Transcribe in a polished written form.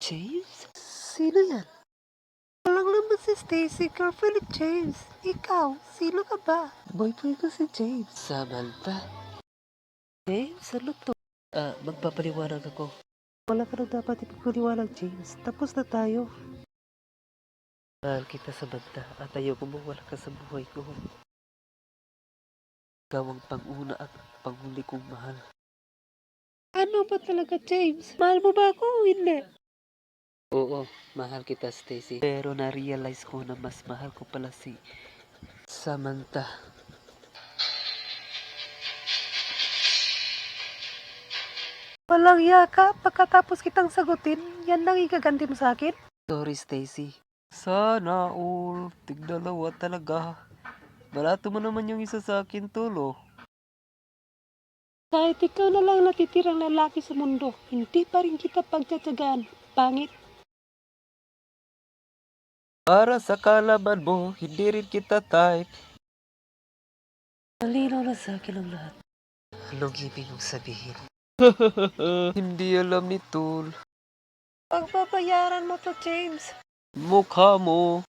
James? Sino yan? Walang naman si Stacy, girlfriend ni James. Ikaw, sino ka ba? Boyfriend ko si James. Samantha? James, ano to? Magpapaliwanag ako. Wala ka na dapat ipagpaliwanag, James. Tapos na tayo. Mahal kita, Samantha, at ayoko mo wala ka sa buhay ko. Ikaw ang pang-una at panghuli kong mahal. Ano ba talaga, James? Mahal mo ba ako o hindi? Oo, mahal kita, Stacy. Pero na-realize ko na mas mahal ko pala si Samantha. Walang yaka, pagkatapos kitang sagutin, yan lang igaganti mo sa akin? Sorry, Stacy. Sana all, tigdalawa talaga. Balato mo naman yung isa sa akin, tulo. Kahit ikaw na lang natitirang lalaki sa mundo, hindi pa rin kita pagtsatsagaan. Pangit. Para sa kalaban mo, hindi rin kita type. Malinaw na sa akin ang lahat. Anong ibig mong sabihin? Hindi alam ni Tul. Pagbabayaran mo to, James. Mukha mo.